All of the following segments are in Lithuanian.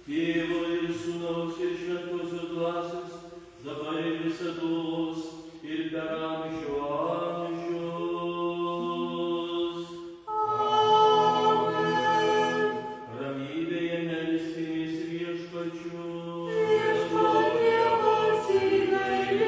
Tėvo ir Sūnaus ir Šventosios Dvasios, dabar ir visados, ir per amžių amžius. Amen. Ramybėje melskimės Viešpačiu. Viešpatie pasigailėk.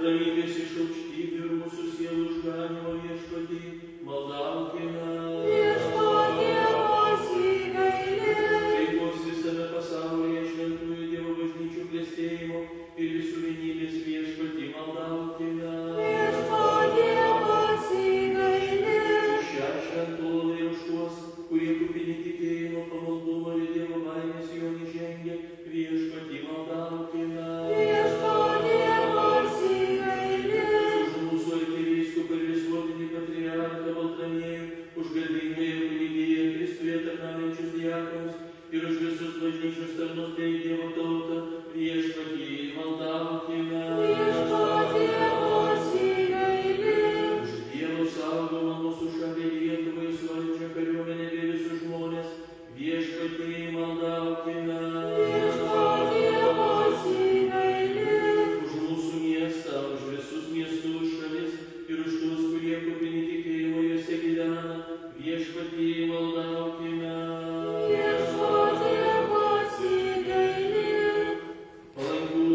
Ramybės iš aukštybių ir mūsų sielų išganymo Viešpatį maldaukime. Viešpatie pasigailėk. Taikos visame pasaulyje šventųjų Dievo bažnyčių klestėjimo ir visų vienybės Viešpatį maldaukime. Viešpatie pasigailėk. Už šią šventovę ir už tuos, kurie kupini tikėjimo, pamaldumo ir Dievo baimės jo įžengia, Viešpatį maldaukime. Viešpatie pasigailėk. Už mūsų arkivyskupą ir visuotinį patriarchą Baltramiejų, už garbingąją kunigiją Kristuje tarnaujančius diakonus ir už visus bažnyčios tarnus bei Dievo tautą, Viešpatį maldaukime. Viešpatie pasigailėk. Už Dievo saugomą mūsų šalį Lietuvą įsvaldžią kariuomenę bei visus žmonės, Viešpatį maldaukime. Viešpatie pasigailėk. Už mūsų miestą, už visus miestus, šalis ir už tuos, kurie kupini tikėjimo juose gyvena, Viešpatį maldaukime. Viešpatie pasigailėk. Palankių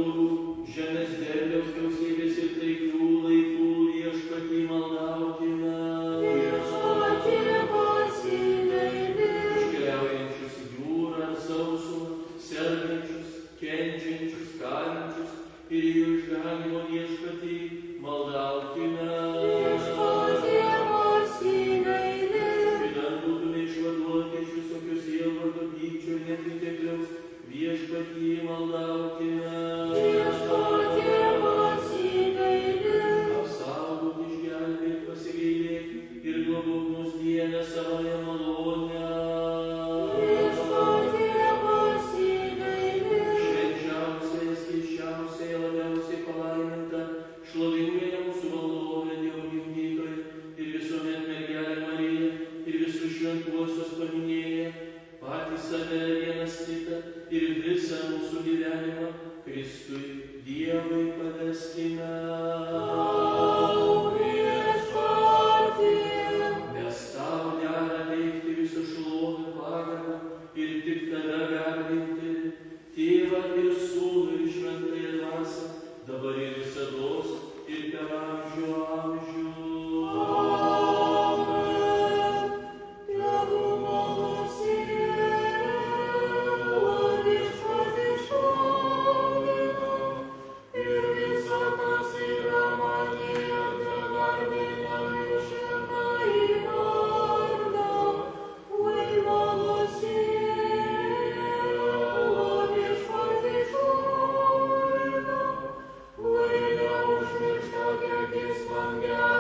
žemės derliaus gausybės ir taikių laikų, Viešpatį maldaukime. Viešpatie pasigailėk. Už keliaujančius į jūrą ar sausumą, sergančius, kenčiančius, kalinčius ir jų išganymo, Viešpatį maldaukime. Viešpatie pasigailėk. Idant būtume išvaduoti iš visokių sielvarto, pykčio ir nepritekliaus, Viešpatį maldaukime. Viešpatie pasigailėk. Apsaugok, išgelbėk, pasigailėk ir globok mus Dieve savąją malonę. Viešpatie pasigailėk. Švenčiausiąją, skaisčiausiąją, labiausiai palaimintą, šlovingąją mūsų valdovę, Dievo gimdytoją ir visuomet mergelę Mariją ir visus šventuosius paminėję, patys save, vienas kitą ir visą mūsų gyvenimą Kristui Dievui paveskime. Viešpatie. Nes tau dera teikti visą šlovę, pagarbą ir tik tada garbinti Tėvą ir Sūnų ir Šventąją Dvasią, dabar ir visados ir per amžių amžių. Amen. Tegumo siela Viešpatie šlovina ir visa, kas yra manyje, tegarbina jo šventąjį vardą. Oi, mano siela Viešpatie šlovina, oi, neužmiršta, kiek jis man geras.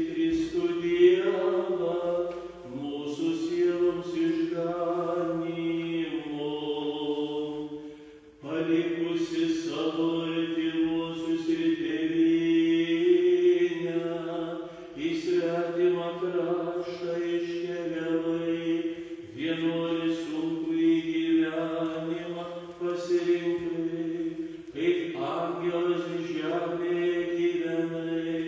Kristų Dievą, mūsų sieloms išganymo. Palikusi savo artimuosius ir tėvynę, į svetimą kraštą iškeliavai, vienuolį sunkųjį gyvenimą pasirinkai, kaip angelas žemėje gyvenai,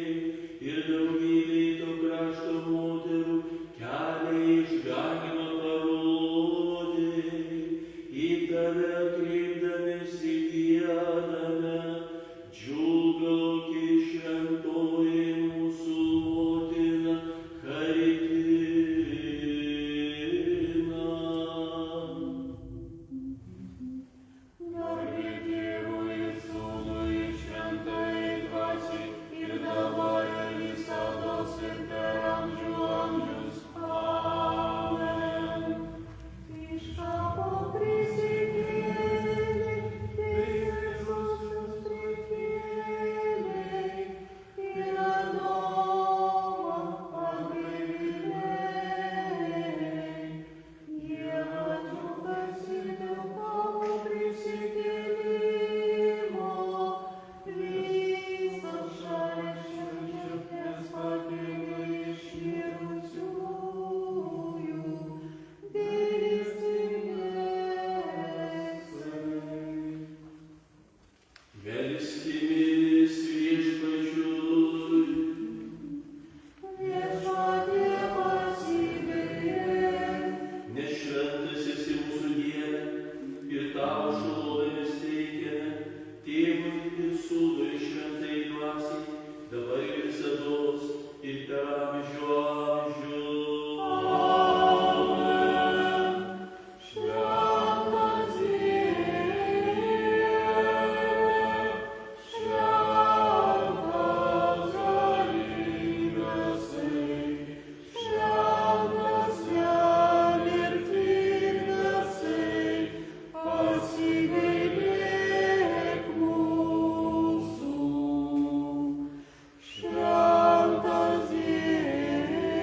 ir daugybei to krašto moterų kelią išganymą parodai, į tave kreipdamiesi giedame, džiūgauki šventoji mūsų motina Karitina. Garbė Tėvui ir Sūnui ir Šventajai Dvasiai, ir dabar ir visados ir per amžių amžius. Amen. Iš kapo prisikėlė, Jėzus mus prikėlė, ir Adomą atgailėjo. Dievą džiaugiasi dėl tavo prisikėlimo, visą šalį širdžias pakėlė iš mirusiųjų, gailestingesai. Melskimės Viešpačiui. Viešpatie pasigailėk, Nes šventas esi mūsų Dieve, ir tavo šlovę mes teikiame, Tėvui ir Sūnui ir Šventajai Dvasiai, dabar ir visados, ir per amžių amžius. Amen. Šventas Dieve, šventas galingasai, šventas nemirtingasai, pasigailėk mūsų. Šventas Dieve,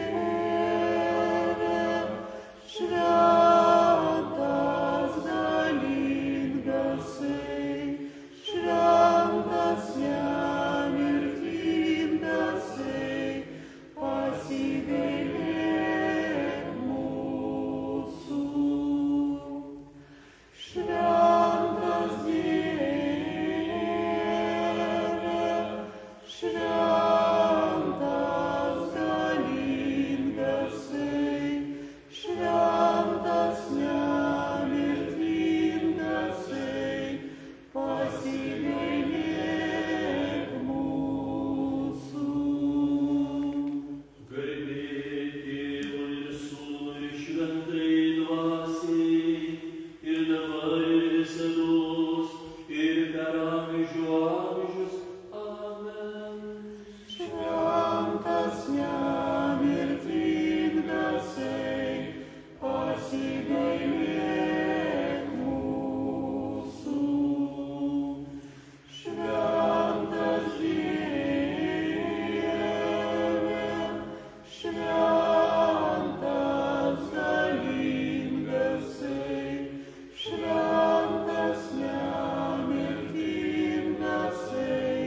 šventas galingasai, šventas nemirtingasai, pasigailėk mūsų. Šventas Dieve, šventas galingasai, šventas nemirtingasai, pasigailėk mūsų. Garbė Tėvui ir Sūnui ir Šventajai Dvasiai, ir dabar ir visados, ir per amžių amžius. Amen. Šventas nemirtingasai, pasigailėk mūsų. Šventas Dieve, šventas galingasai, šventas nemirtingasai,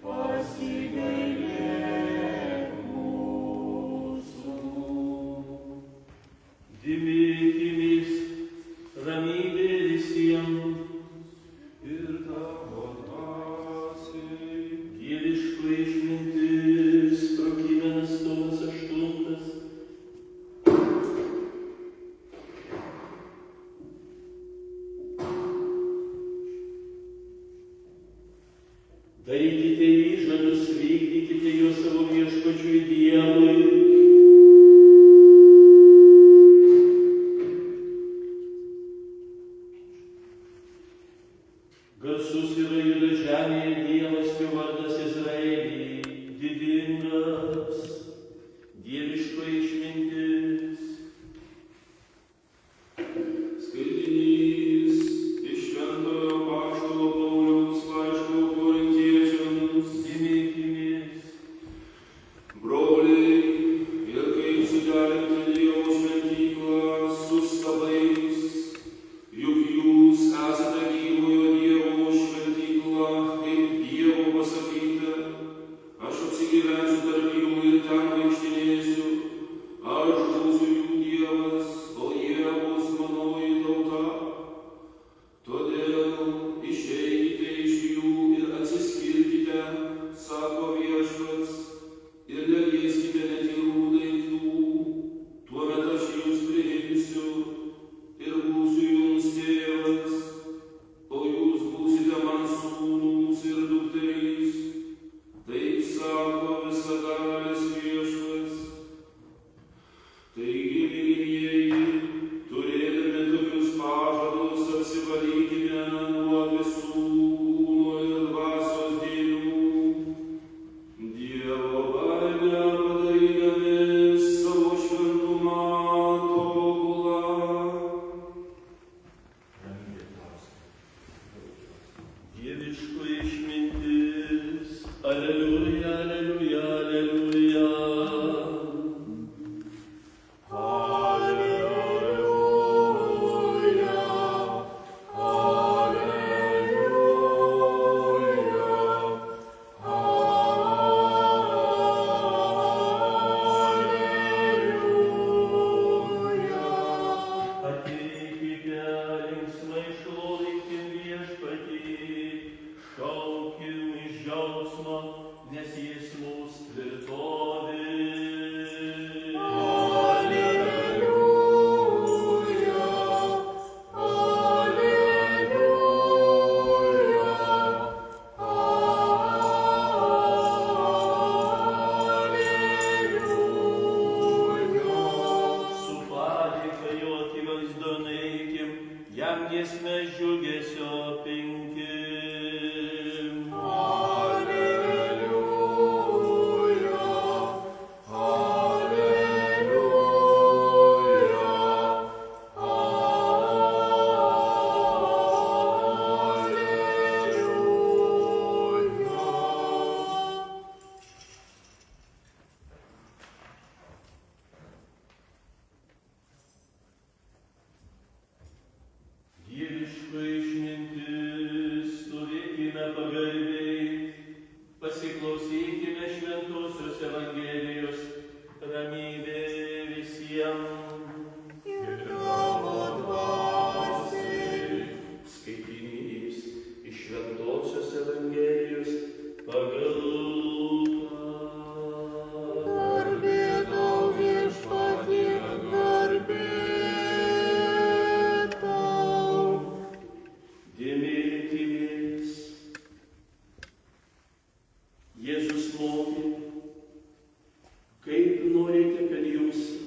pasigailėk mūsų. Dimėkimės ramybė visiems Ir tavo dvasiai. dieviško išmintis, Prokymenas Tomas 8. Darykite įžadus, vykdykite juos savo Viešpačiui Dievui.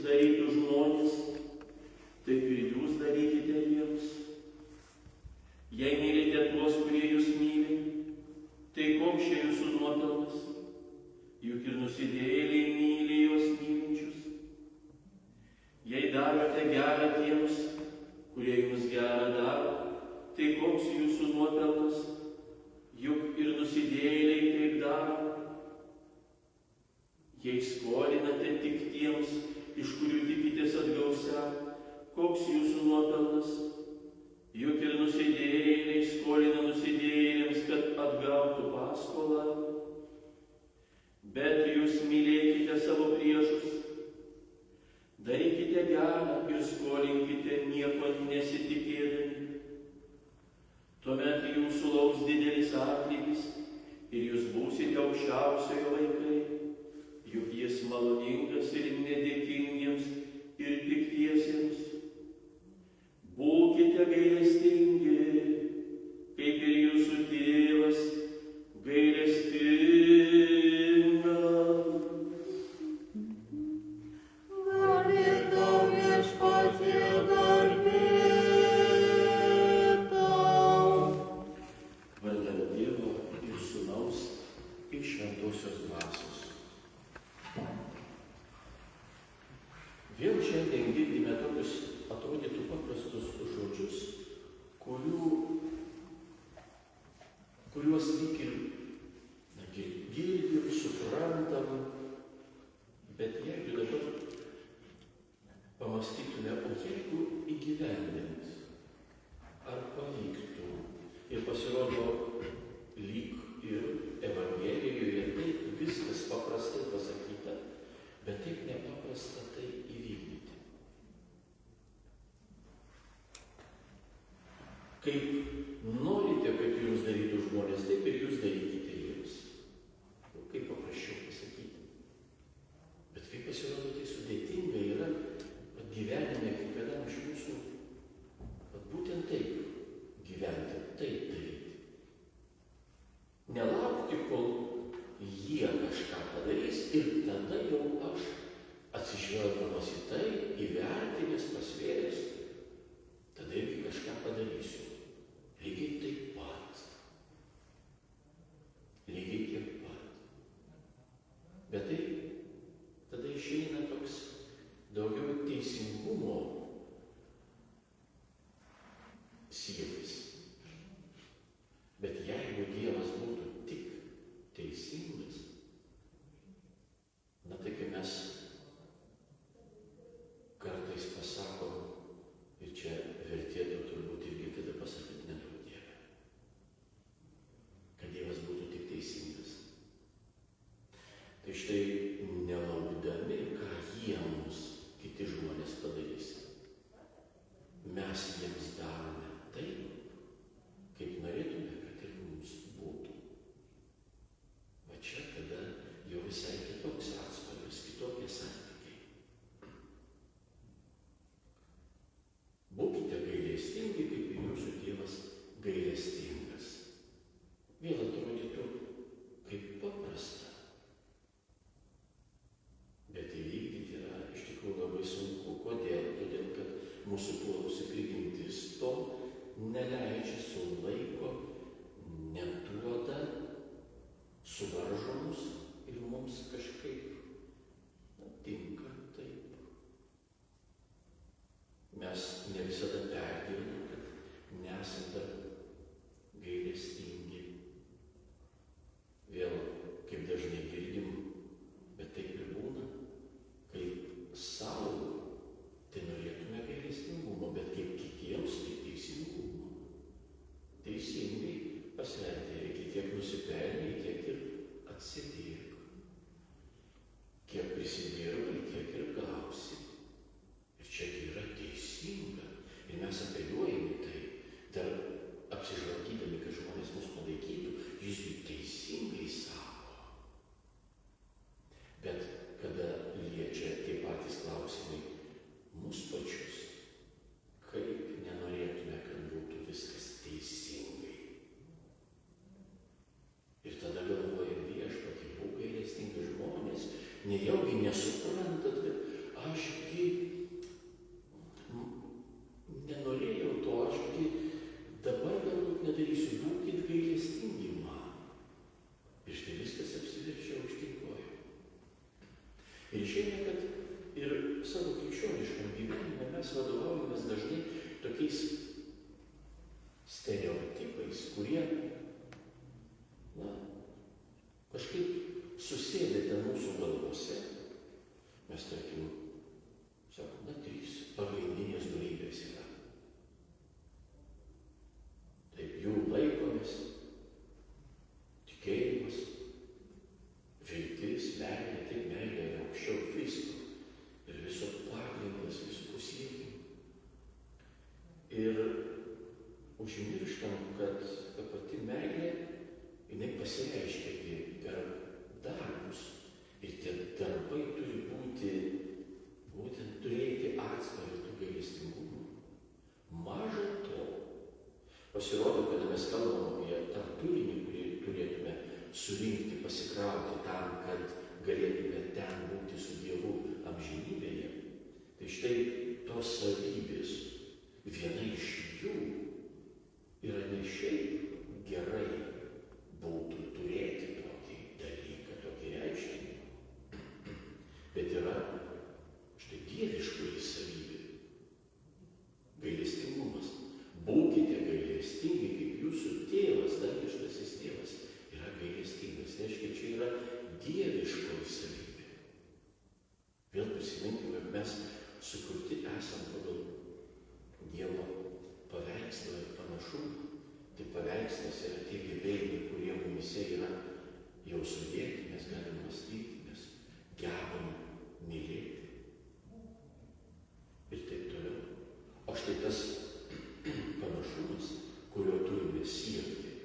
darytų žmonės, taip ir jūs darykite jiems. Jei mylite tuos, kurie jūs myli, tai koks čia jūsų nuopelnas? Juk ir nusidėjėliai myli juos mylinčius. Jei darote gerą tiems, kurie jums gerą daro, tai koks jūsų nuopelnas? Juk ir nusidėjėliai taip daro. Jei skolinate tik tiems, iš kurių tikitės atgausią, koks jūsų nuopelnas? Juk ir nusidėjėliai skolina nusidėjėliams, kad atgautų paskolą. Bet jūs mylėkite savo priešus, darykite gerą ir skolinkite nieko nesitikėdami. Tuomet jūsų lauks didelis atlygis ir jūs būsite aukščiausiojo vaikai, juk jis maloningas ir nedėkingiems ir piktiesiems. Būkite gailestingi, kaip ir jūsų tėvas gailestingas. Vėl šiandien girdime tokius atrodytų paprastus žodžius, kuriuos lyg ir girdim, suprantam, bet jeigu dabar pamastytume, o jeigu įgyvendint, ar pavyktų, ir pasirodo lyg ir Evangelijoje taip viskas paprastai pasakyta, bet taip nepaprasta tai įvykdyti. Kaip norite, kad jums darytų žmonės, taip ir jūs darykite jiems. Kaip paprasčiau pasakyti. Bet kaip pasirodo, tai sudėtinga yra gyvenime kiekvienam iš mūsų būtent taip gyventi, taip daryti. Nelaukti, kol jie kažką padarys ir tada jau aš, atsižvelgdamas į tai, įvertinęs, pasvėręs, tada irgi kažką padarysiu. Lygiai taip pat. Lygiai taip pat. Bet tai tada išeina toks daugiau teisingumo siekis. Bet jeigu Dievas būtų tik teisingas, na tai kai mes kartais pasakom, ir čia vertėtų turbūt irgi tada pasakyti nedaug Dieve, kad Dievas būtų tik teisingas. Tai štai nelaukdami, ką jie mums, kiti žmonės padarys, mes jiems darome taip, kaip norėtume, kad ir mums būtų. Va čia tada jau visai kitoks atspalvis, kitokie santykiai. Būkite gailestingi, kaip ir jūsų Dievas gailestingas. Vėl atrodytų kaip paprasta. Bet įvykdyti yra iš tikrųjų labai sunku. Kodėl? Todėl, kad mūsų puolusi prigimtis to neleidžia, sulaiko, neduoda, suvaržo mus ir mums kažkaip tinka taip. Mes ne visada pergyvenam, kad nesame gailestingi. Vėl, kaip dažnai girdim, bet taip ir būna, kaip savo, tai norėtume gailestingumo, bet kaip kitiems, tai teisingumo. Teisė savo krikščioniškam gyvenime mes vadovaujamės dažnai tokiais stereotipais, kurie, kažkaip susėdėte mūsų galvose. Mes, tarkim, sakom, 3 pagrindinės dorybės yra. Taip, jų laikomės: tikėjimas, viltis, meilė. Taip, meilė yra aukščiau Kristų ir viso pagrindas, visų siekimų. Ir užmirštam, kad ta pati meilė, jinai pasireiškia per darbus. Ir tie darbai turi būti, būtent turėti atsvarą tų gailestingumų. Maža to, pasirodo, kada mes kalbam apie tą turinį, kurį turėtume surinkti, pasikrauti tam, kad galėtume ten būti su Dievu amžinybėje, tai štai tos savybės, viena iš jų yra ne šiaip gerai būtų turėti tokį dalyką, tokį reiškinį, bet yra štai dieviškoji savybė. Gailestingumas. Būkite gailestingi, kaip jūsų tėvas, dangiškasis tėvas, yra gailestingas. Reiškia, čia yra dieviškoji savybė. Vėl prisiminkime, kad mes sukurti esam pagal Dievo paveikslą ir panašumą. Tai paveikslas yra tie gebėjimai, kurie mumise yra jau sudėti, mes galim mąstyti, mes gebam mylėti ir taip toliau. O štai tas panašumas, kurio turime siekti,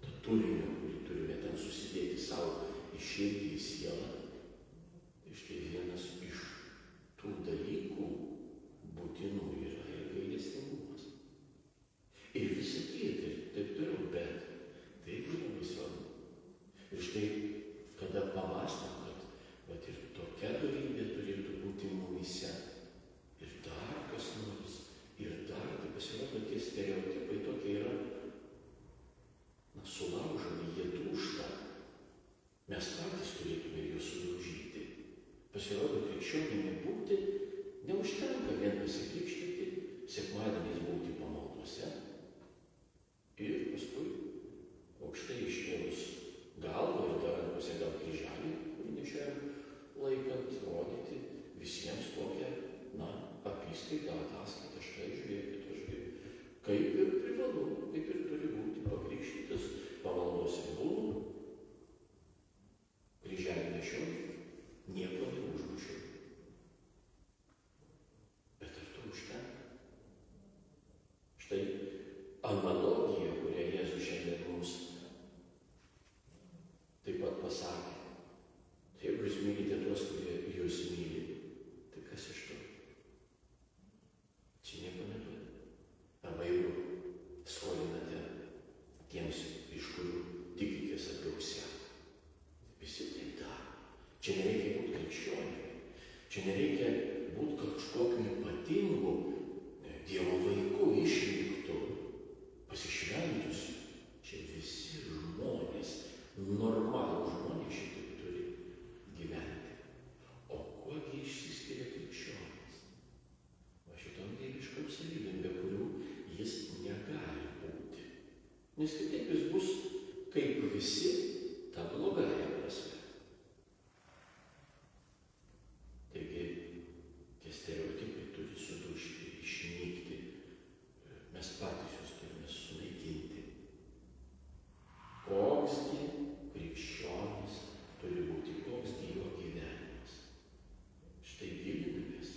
to turinio, kurį turime ten susidėti savo į širdį, į sielą, tai štai vienas iš tų dalykų būtinų yra ir gailestingumas. Ir visi kiti, ir taip toliau, bet tai yra labai svarbu. Ir štai, kada pamąstam, kad ir tokia dorybė turėtų būti mumise, ir dar kas nors, ir dar, tai pasirodo, tie stereotipai tokie yra, sulaužomi, jie dūžta. Mes patys turėtume juos sudaužyti. Pasirodo, krikščionimi būti neužtenka vien pasikrikštyti, sekmadieniais būti pamaldose ir paskui aukštai iškėlus galvą ir dar rankose gal kryželį, kurį nešiojam laikant, rodyti visiems tokią, apyskaitą, ataskaitą, štai žiūrėkit, kaip ir privalu, kaip ir turi būti pakrikštytas, pamaldose būnu, kryželį nešiojau, nieko neužmušiau. Bet ar to užtenka? Štai analogija, kurią Jėzus šiandien mums taip pat pasakė. Tai jeigu jūs mylite tuos, kurie jūs myli, tai kas iš to? Čia nieko neduoda. Arba jeigu skolinate tiems, iš kurių tikitės atgausia. Visi taip daro. Čia nereikia būti krikščionimi. Čia nereikia būti kažkokiu ypatingu Dievo vaiku, išrinktu, pasišventusiu. Čia visi žmonės, normalūs žmonės šitaip turi gyventi. O kuogi išsiskiria krikščionis? Va šitom dieviškom savybėm, be kurių jis negali būti. Nes kitaip jis bus kaip visi, ta blogąja prasme. Taigi, tie stereotipai turi sudužti, išnykti. Mes patys juos turime sunaikinti. Koksgi krikščionis turi būti, koksgi jo gyvenimas. Štai gilinamės.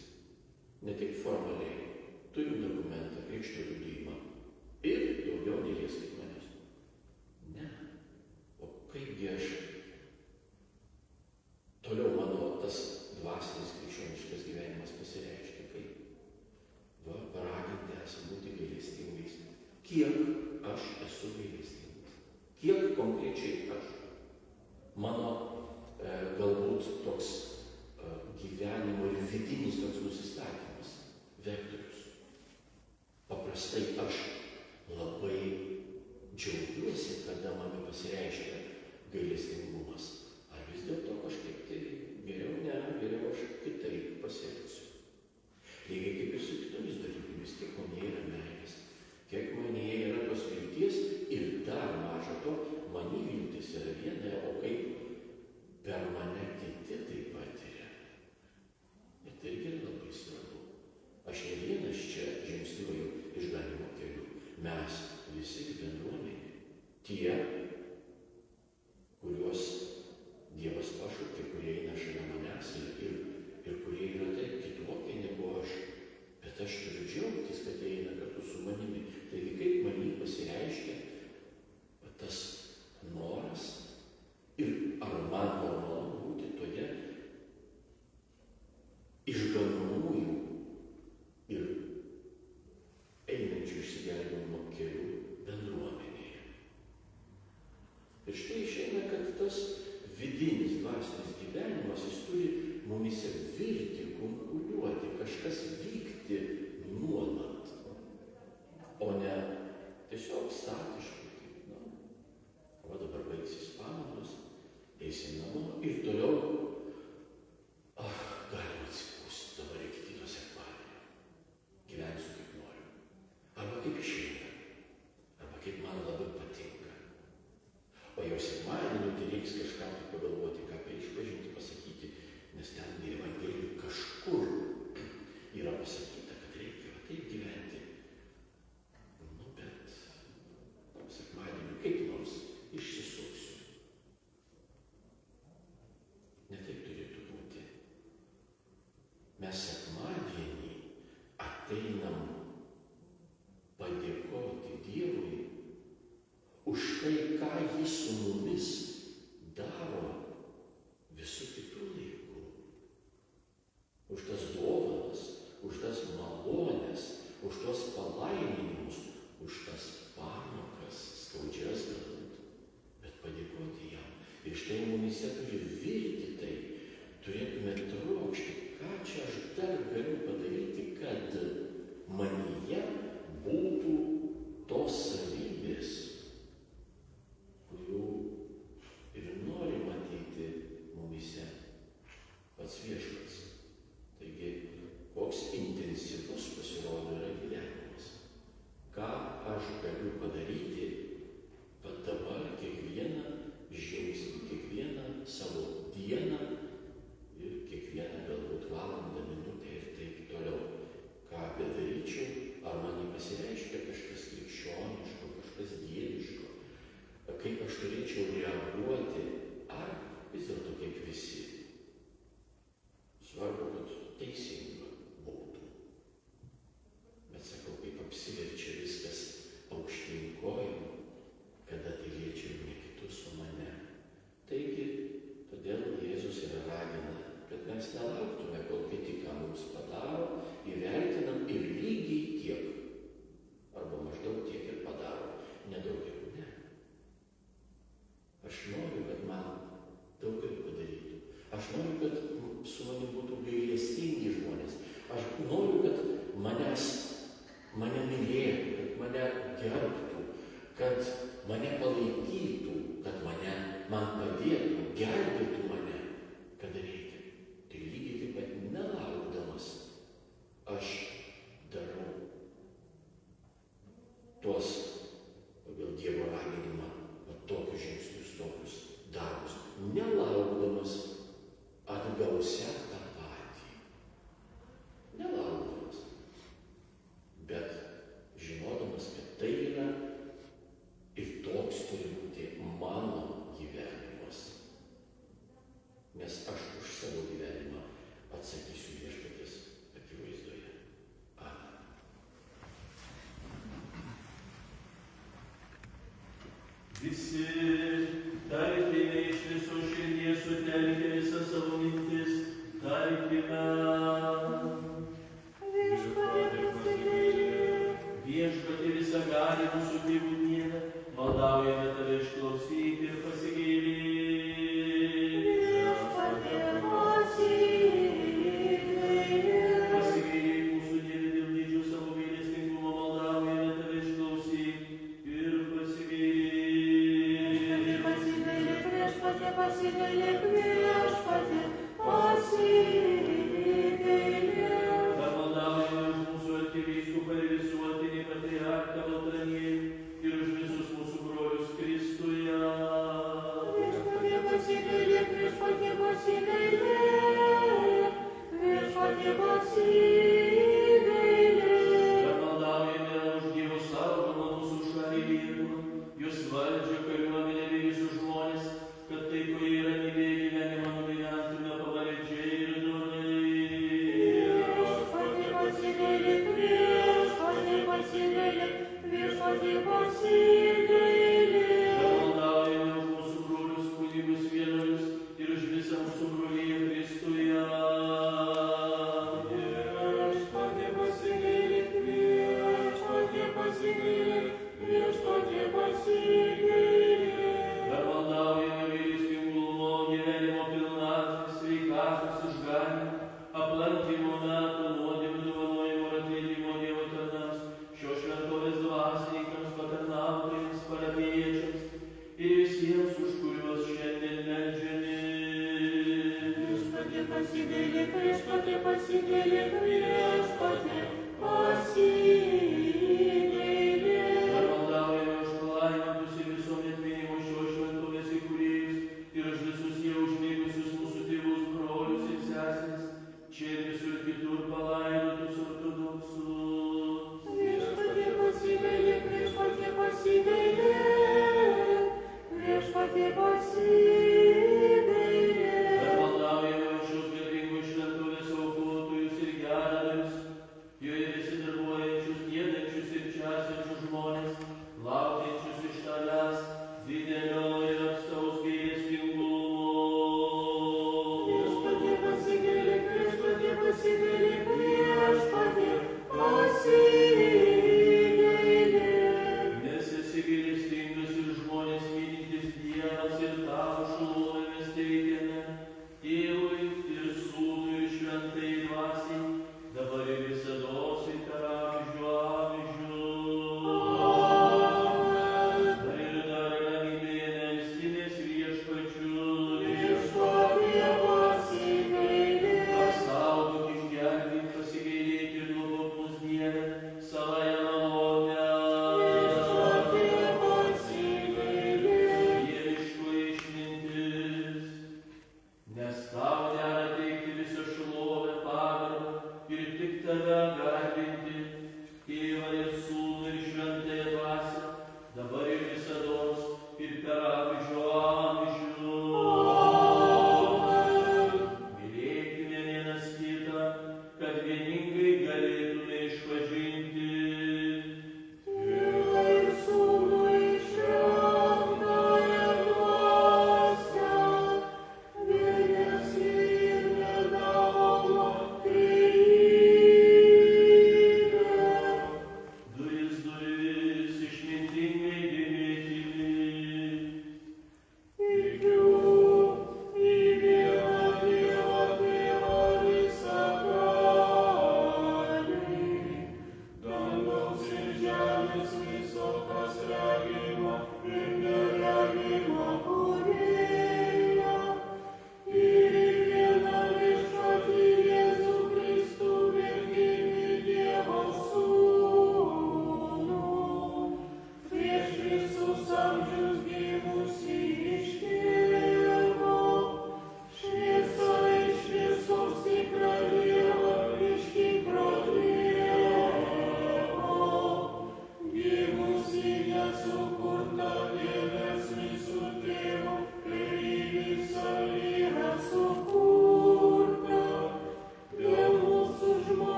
Ne tik formaliai. Turim dokumentą, krikšto liudijimą. Ir daugiau nelieskit manęs. Ne. O kaipgi aš toliau mano tas dvasinis krikščioniškas gyvenimas pasireiškia, kaip paraginti esame būti gailestingais. Kiek aš esu gailestingas? Kiek konkrečiai aš? Mano galbūt toks gyvenimo ir vidinis toks nusistatymas, vektorius. Paprastai aš labai džiaugiuosi, kada man pasireiškia gailestingumas. Ar vis dėlto kažkaip tai geriau aš kitaip pasielgsiu. mes visi bendruomenė, tie, kuriuos Dievas pašaukė, kurie eina šalia manęs ir kurie yra taip kitokie negu aš. Bet aš turiu džiaugtis, kad jie eina kartu su manimi. Taigi kaip man jį pasireiškia tas noras ir ar man normalu būti toje išganomųjų ir einančių išsigelbėjimo kelių bendruomenėje. Ir štai išeina, kad tas vidinis dvasinis gyvenimas, jis turi mumise virti, kunkuliuoti, kažkas vykti nuolat, o ne tiesiog statiškai, kaip, o dabar baigsis pamaldos, eisim namo ir toliau, galima atsipūsti, dabar reikia kito sekmadienio, gyvensiu kaip noriu, arba kaip išeina, arba kaip man labai patinka. O jau sekmadienį tai reiks kažką pagalvoti, ką apie išpažinti pasakyti, nes ten Evangelijų kažkur yra pasakyta, kad reikia taip gyventi. Bet sekmadienį kaip nors išsisuksiu. Ne taip turėtų būti. Mes sekmadienį ateinam padėkoti Dievui už tai, ką Jis su mumis daro visų kitų laikų. Už tas dovanas, už tas malonės, už tos palaiminimus, už tas pamokas, skaudžias galbūt, bet padėkoti Jam. Ir štai mumise turi virti tai, turėtume trokšti, ką čia aš dar galiu padaryti, kad manyje būtų tos savybės, kurių ir nori matyti mumise pats Viešpats. Taigi, koks intensyvus pasirodo yra gyvenimas. Ką aš galiu padaryti, va dabar kiekvieną žingsnį, kiekvieną savo dieną ir kiekvieną galbūt valandą, minutę ir taip toliau. Ką bedaryčiau, ar man pasireiškia kažkas krikščioniško, kažkas dieviško, kaip aš turėčiau reaguoti, ar vis dėlto kaip visi. Svarbu, kad teisinga būtų. Bet sakau, kaip apsiverčia viskas aukštyn kojom, kada tai liečia ne kitus, o mane. Taigi, todėl Jėzus ir ragina, kad mes nelauktume, kol kiti ką mums padaro, įvertinam ir lygiai tiek, arba maždaug tiek ir padaro, nedaugiau, ne. Aš noriu, kad man daugiau padarytų. Aš noriu, kad su manim būtų gailestingi žmonės. Aš noriu, kad mane mylėtų, kad mane gerbtų, kad mane palaikytų, kad man padėtų, gelbėtų mane, kad reikia. Tai lygiai taip pat nelaukdamas aš darau tuos pagal Dievo raginimą, tokius žingsnius, tokius darbus, nelaukdamas atgausia tą patį. Nelaukdamas. Bet žinodamas, kad tai yra ir toks turi būti mano gyvenimas. Nes aš už savo gyvenimą atsakysiu Viešpaties akivaizdoje. Amen. Visi tarkime iš viso širdies sutelkę visą savo mintis, tarkime. Viešpatie visagali mūsų tėvų Dieve, maldaujame Tave išklausyti ir pasigailėk. Pasigailėk mūsų Dieve dėl didžio savo gailestingumo, maldaujame Tave išklausyk ir pasigailėk.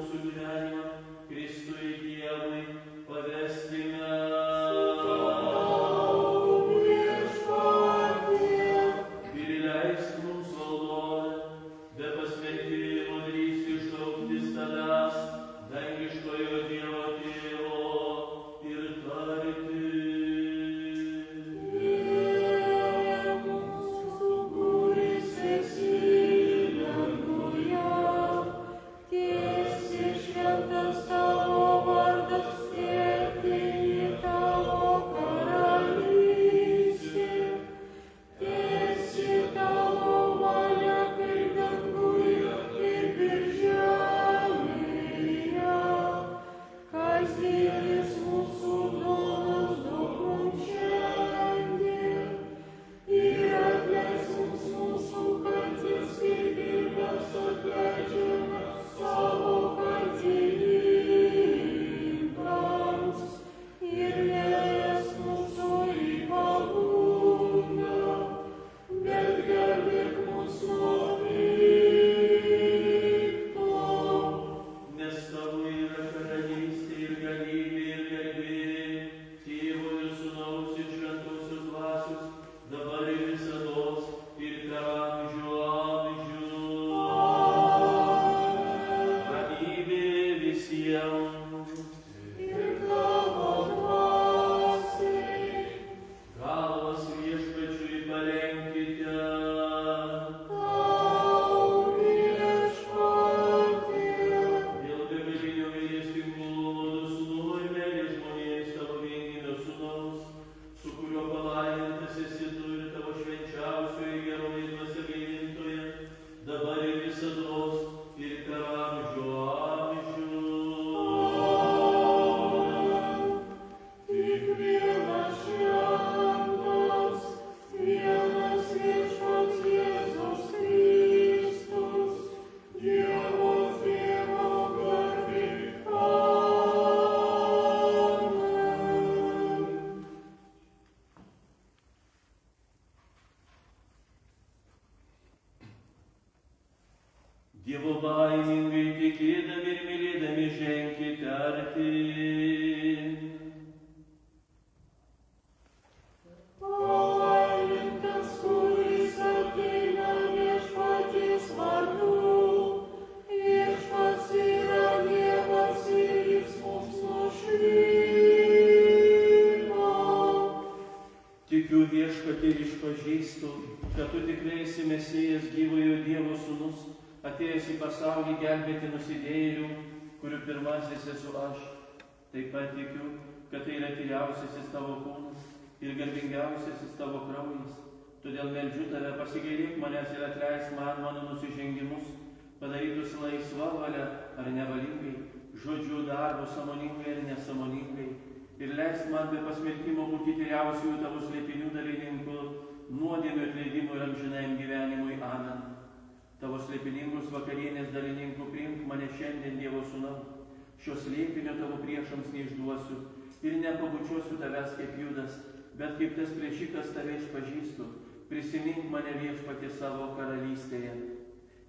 mūsų gyvenimą Kristui Dievui paveskime. Ir leisk mums, valdove, be pasmerkimo drįsti šauktis tavęs, dangiškojo Dievo Tėvo, ir tarti. Dievo baimingai tikėdami ir mylėdami ženkite artyn. Palaimintas, kuris ateina Viešpaties vardu, Viešpats yra Dievas ir jis mums nušvito. Tikiu Viešpatie ir išpažįstu, kad tu tikrai esi Mesijas, gyvojo Dievo sūnus, atėjęs į pasaulį gelbėti nusidėjėlių, kurių pirmasis esu aš. Taip pat tikiu, kad tai yra tyriausiasis tavo kūnas ir garbingiausiasis tavo kraujas. Todėl meldžiu tave, pasigailėk manęs ir atleisk man mano nusižengimus, padarytus laisva valia ar nevalingai, žodžiu darbu sąmoningai ar nesąmoningai. Ir leisk man be pasmerkimo būti tyriausiųjų tavo slėpinių dalininkų, nuodėmių atleidimui ir amžinajam gyvenimui. Amen. Tavo slėpiningus vakarienės dalininkų priimk mane šiandien, Dievo sūnau. Šio slėpinio tavo priešams neišduosiu ir nepabučiuosiu tavęs kaip Judas, bet kaip tas plėšikas tave išpažįstu. Prisimink mane, Viešpatie, savo karalystėje.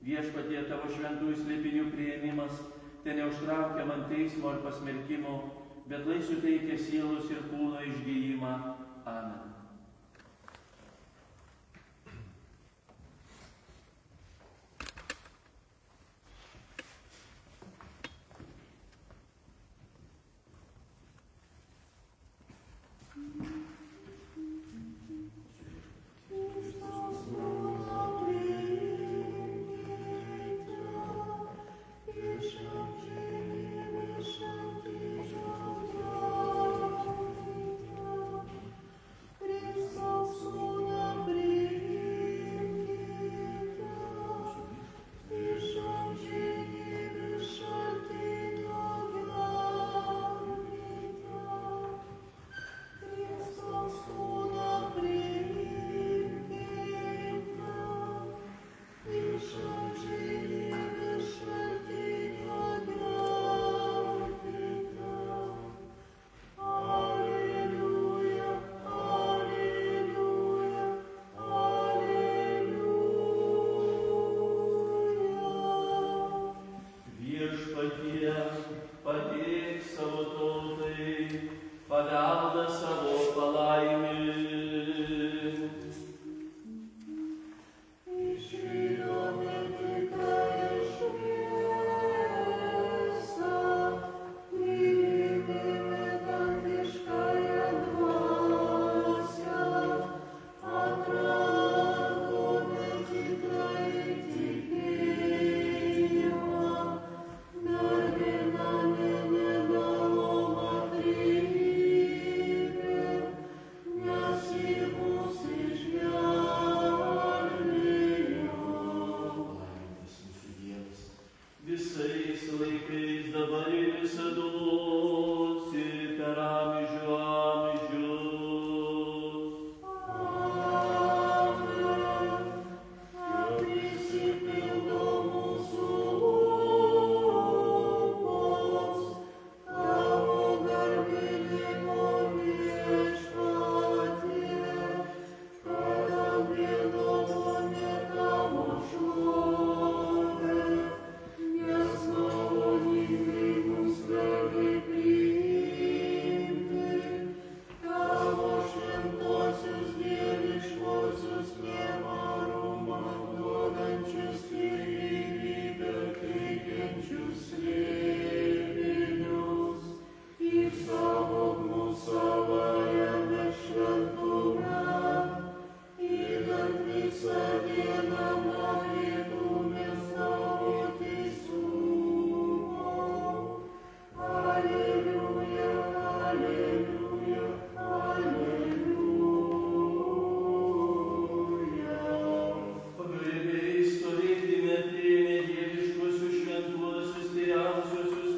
Viešpatie, tavo šventųjų slėpinių priėmimas te neužtraukia man teismo ar pasmerkimo, bet lai suteikia sielos ir kūno išgijimą. Amen. Prieš pateik savo tautai, paveldą savo palaimink. Visais laikais dabar ir visados ir per amžių amžius. Amen. Prisipildo mūsų lūpos, tavo garbinimo viešpatie, kad apgiedome tavo šlovę, nes maloningai mus gali priimti, tavo šventuosius dieviškuosius nemarumą duodančius ir gyvybę teikiančius slėpinius, išsaugok mus savajame šventume, idant visą dieną mokytumės tavo teisumo. Alleluja, alleluja, alleluja. Pagarbiai stovėkime priėmę dieviškuosius šventuosius tyriausiuosius,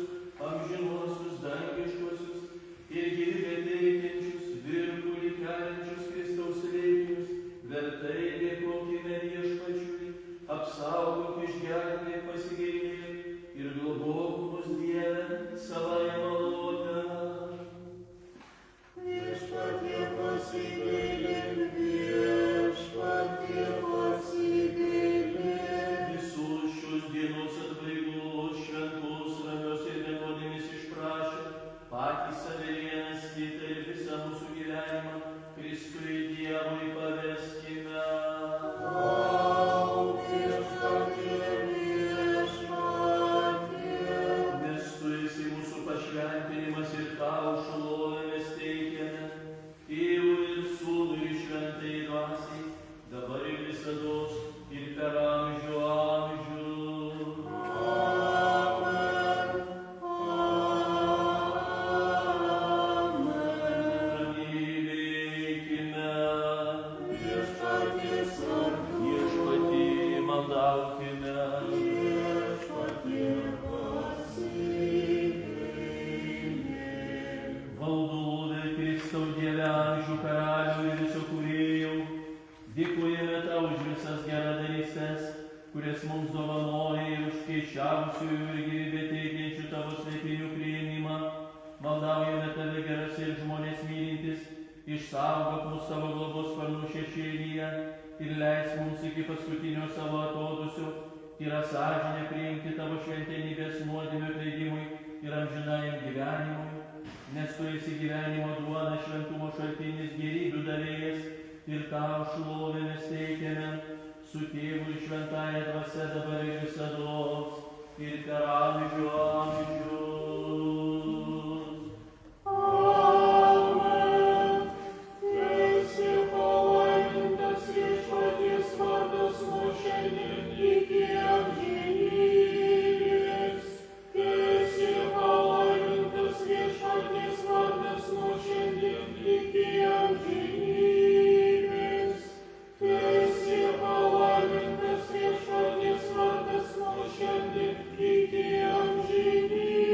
amžinuosius dangiškuosius ir gyvybę teikiančius, virpulį keliančius Kristaus slėpinius, vertai dėkokime Viešpačiui, apsaugok, išgelbėk, pasigailėk ir globok mus Dieve savąja malone. Viešpatie pasigailėk, viešpatie pasigailėk. Visus šios dienos atbaigus, šventus, ramios ir vienodėmis išprašę, patys save vienas kitą ir visą mūsų gyvenimą Kristui Dievui paveskime. Tau, viešpatie, viešpatie. Nes tu esi mūsų pašventinimas ir tau šlovę mes teikiame, Tėvui ir Sūnui ir Šventajai Dvasiai, dabar ir visados ir per amžių amžius. Amen. Amen. Ramybėkime, Viešpatie sargu, Viešpatį maldaukime. viešpatie pasigailėk. Valdove Kristau Dieve amžių karalių ir viso kūrėjau, dėkojame tau už visas geradarystes, kurias mums dovanoja ir už keičiausiųjų ir gyvybę teikiančių tavo slėpinių priėmimą. Maldaujame tave geras ir žmonės mylintis, išsaugok mus savo globos sparnų šešėlyje ir leis mums iki paskutinio savo atodūsio tyrą sąžinę priimti tavo šventenybės nuodėmių atleidimui ir amžinajam gyvenimui. Nes tu esi gyvenimo duona, šventumo šaltinis, gėrybių davėjas ir tau šlovę mes teikiame su Tėvu ir Šventąja Dvasia dabar ir visados ir per amžių amžius. Amen. Esi palaimintas viešpaties vardas nuo šiandien iki amžinybės. Esi palaimintas viešpaties vardas nuo šiandien iki amžinybės. Esi palaimintas viešpaties vardas nuo šiandien iki amžinybės.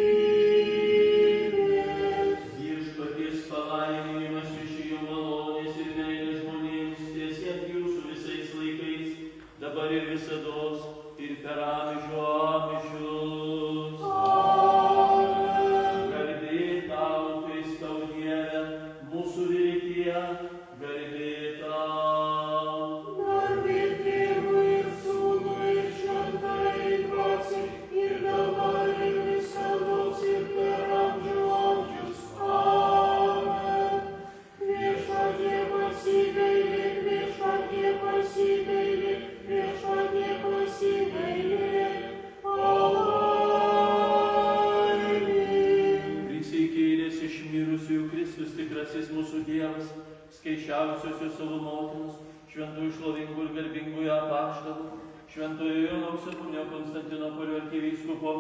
tikrasis mūsų Dievas, skaičiausiosios savo motinos, šventųjų šlovingų ir garbingųjų apaštalų, šventojo Jono Auksaburnio Konstantinopolio arkivyskupo,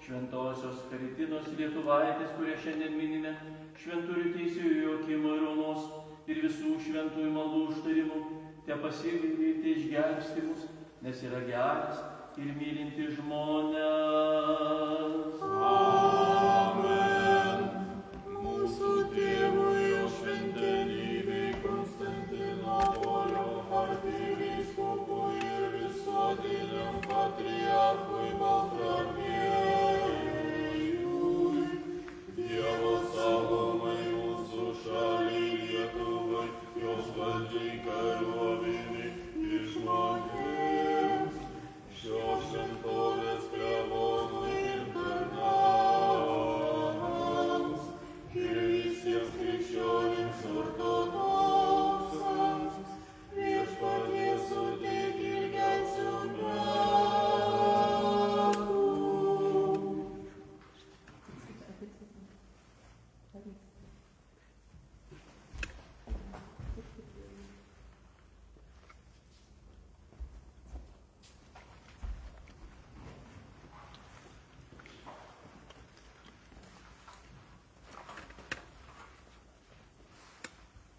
šventosios Karitinos Lietuvaitės, kurie šiandien minime, šventųjų teisėjų Joakimo ir Onos ir visų šventųjų maldų užtarimų, te pasigailėti išgelbsti mus, nes yra geras ir mylinti žmonės.